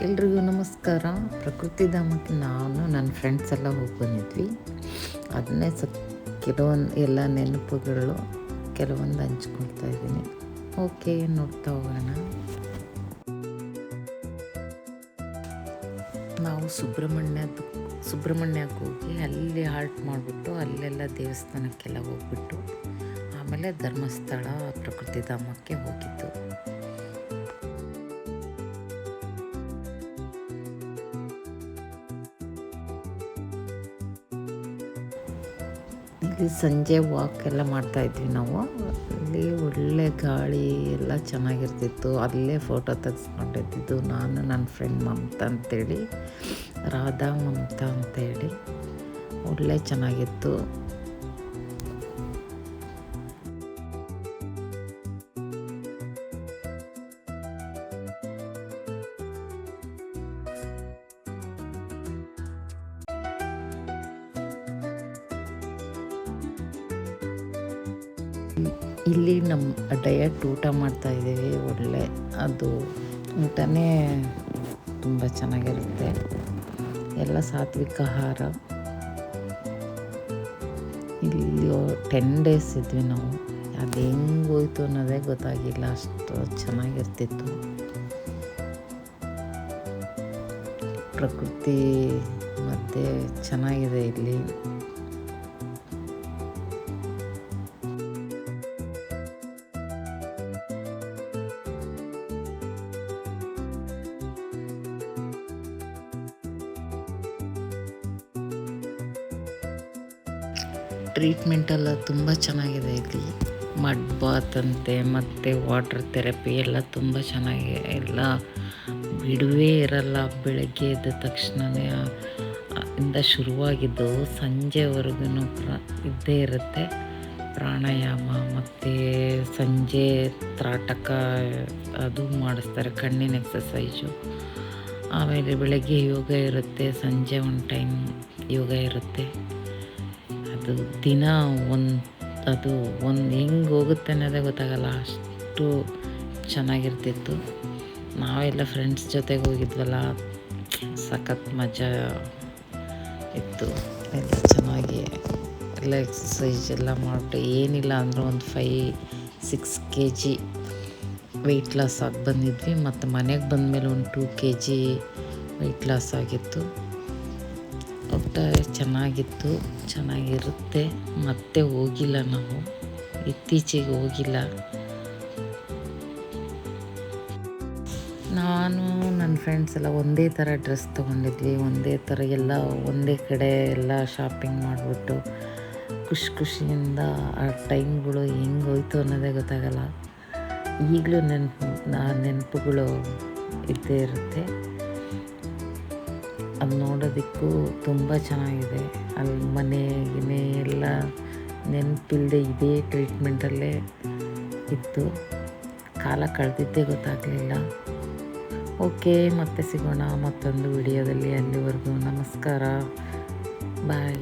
ಎಲ್ರಿಗೂ ನಮಸ್ಕಾರ. ಪ್ರಕೃತಿ ಧಾಮಕ್ಕೆ ನಾನು ನನ್ನ ಫ್ರೆಂಡ್ಸ್ ಎಲ್ಲ ಹೋಗಿ ಬಂದಿದ್ವಿ. ಅದನ್ನೇ ಕೆಲವೊಂದು ಎಲ್ಲ ನೆನಪುಗಳು ಕೆಲವೊಂದು ಹಂಚ್ಕೊಳ್ತಾ ಇದ್ದೀನಿ. ಓಕೆ, ನೋಡ್ತಾ ಹೋಗೋಣ. ನಾವು ಸುಬ್ರಹ್ಮಣ್ಯಕ್ಕೆ ಹೋಗಿ ಅಲ್ಲಿ ಹಾಲ್ಟ್ ಮಾಡಿಬಿಟ್ಟು ಅಲ್ಲೆಲ್ಲ ದೇವಸ್ಥಾನಕ್ಕೆಲ್ಲ ಹೋಗ್ಬಿಟ್ಟು ಆಮೇಲೆ ಧರ್ಮಸ್ಥಳ ಪ್ರಕೃತಿ ಧಾಮಕ್ಕೆ ಹೋಗಿದ್ದು. ಇಲ್ಲಿ ಸಂಜೆ ವಾಕ್ ಎಲ್ಲ ಮಾಡ್ತಾಯಿದ್ವಿ ನಾವು. ಅಲ್ಲಿ ಒಳ್ಳೆ ಗಾಳಿ ಎಲ್ಲ ಚೆನ್ನಾಗಿರ್ತಿತ್ತು. ಅಲ್ಲೇ ಫೋಟೋ ತೆಗೆಸ್ಕೊಂಡಿದ್ದು ನಾನು, ನನ್ನ ಫ್ರೆಂಡ್ ಮಮತಾ ಅಂತೇಳಿ, ರಾಧಾ ಮಮತಾ ಅಂತೇಳಿ. ಒಳ್ಳೆ ಚೆನ್ನಾಗಿತ್ತು. ಇಲ್ಲಿ ನಮ್ಮ ಡಯಟ್ ಊಟ ಮಾಡ್ತಾಯಿದ್ದೀವಿ. ಒಳ್ಳೆ ಅದು ಊಟನೇ ತುಂಬ ಚೆನ್ನಾಗಿರುತ್ತೆ. ಎಲ್ಲ ಸಾತ್ವಿಕ ಆಹಾರ. ಇಲ್ಲಿ 10 days ಇದ್ವಿ ನಾವು. ಅದು ಹೆಂಗೆ ಹೋಯ್ತು ಅನ್ನೋದೇ ಗೊತ್ತಾಗಿಲ್ಲ, ಅಷ್ಟು ಚೆನ್ನಾಗಿರ್ತಿತ್ತು. ಪ್ರಕೃತಿ ಮಧ್ಯೆ ಚೆನ್ನಾಗಿದೆ ಇಲ್ಲಿ. ಟ್ರೀಟ್ಮೆಂಟೆಲ್ಲ ತುಂಬ ಚೆನ್ನಾಗಿದೆ ಇಲ್ಲಿ. ಮಡ್ ಬಾತ್ ಅಂತೆ ಮತ್ತು ವಾಟರ್ ಥೆರಪಿ ಎಲ್ಲ ತುಂಬ ಚೆನ್ನಾಗಿ, ಎಲ್ಲ ಬಿಡುವೇ ಇರಲ್ಲ. ಬೆಳಗ್ಗೆ ಎದ್ದ ತಕ್ಷಣವೇ ಇಂದ ಶುರುವಾಗಿದ್ದು ಸಂಜೆವರೆಗೂ ಇದ್ದೇ ಇರುತ್ತೆ. ಪ್ರಾಣಾಯಾಮ ಮತ್ತು ಸಂಜೆ ತ್ರಾಟಕ ಅದು ಮಾಡಿಸ್ತಾರೆ, ಕಣ್ಣಿನ ಎಕ್ಸಸೈಜು. ಆಮೇಲೆ ಬೆಳಗ್ಗೆ ಯೋಗ ಇರುತ್ತೆ, ಸಂಜೆ ಒಂದು ಟೈಮ್ ಯೋಗ ಇರುತ್ತೆ. ಅದು ದಿನ ಒಂದು ಹೆಂಗೆ ಹೋಗುತ್ತೆ ಅನ್ನೋದೇ ಗೊತ್ತಾಗಲ್ಲ, ಅಷ್ಟು ಚೆನ್ನಾಗಿರ್ತಿತ್ತು. ನಾವೆಲ್ಲ ಫ್ರೆಂಡ್ಸ್ ಜೊತೆಗೆ ಹೋಗಿದ್ವಲ್ಲ, ಸಖತ್ ಮಜಾ ಇತ್ತು. ಎಲ್ಲ ಚೆನ್ನಾಗಿ ಎಲ್ಲ ಎಕ್ಸಸೈಸ್ ಎಲ್ಲ ಮಾಡಿಬಿಟ್ಟು ಏನಿಲ್ಲ ಅಂದರೆ ಒಂದು 5-6 kg ವೆಯ್ಟ್ ಲಾಸ್ ಆಗಿ ಬಂದಿದ್ವಿ. ಮತ್ತು ಮನೆಗೆ ಬಂದಮೇಲೆ ಒಂದು 2 kg ವೆಯ್ಟ್ ಲಾಸ್ ಆಗಿತ್ತು. ಊಟ ಚೆನ್ನಾಗಿತ್ತು, ಚೆನ್ನಾಗಿರುತ್ತೆ. ಮತ್ತೆ ಹೋಗಿಲ್ಲ ನಾವು, ಇತ್ತೀಚೆಗೆ ಹೋಗಿಲ್ಲ. ನಾನು ನನ್ನ ಫ್ರೆಂಡ್ಸ್ ಎಲ್ಲ ಒಂದೇ ಥರ ಡ್ರೆಸ್ ತೊಗೊಂಡಿದ್ವಿ. ಒಂದೇ ಥರ ಎಲ್ಲ ಒಂದೇ ಕಡೆ ಎಲ್ಲ ಶಾಪಿಂಗ್ ಮಾಡಿಬಿಟ್ಟು ಖುಷಿಯಿಂದ ಆ ಟೈಮ್ಗಳು ಹೆಂಗೆ ಹೋಯ್ತು ಅನ್ನೋದೇ ಗೊತ್ತಾಗಲ್ಲ. ಈಗಲೂ ನೆನಪುಗಳು ಇದ್ದೇ ಇರುತ್ತೆ. ಅದು ನೋಡೋದಕ್ಕೂ ತುಂಬ ಚೆನ್ನಾಗಿದೆ. ಅಲ್ಲಿ ಮನೆ ಎಲ್ಲ ನೆನಪಿಲ್ಲದೆ ಇದೇ ಟ್ರೀಟ್ಮೆಂಟಲ್ಲೇ ಇತ್ತು. ಕಾಲ ಕಳೆದಿದ್ದೇ ಗೊತ್ತಾಗಲಿಲ್ಲ. ಓಕೆ, ಮತ್ತೆ ಸಿಗೋಣ ಮತ್ತೊಂದು ವಿಡಿಯೋದಲ್ಲಿ. ಅಲ್ಲಿವರೆಗೂ ನಮಸ್ಕಾರ, ಬಾಯ್.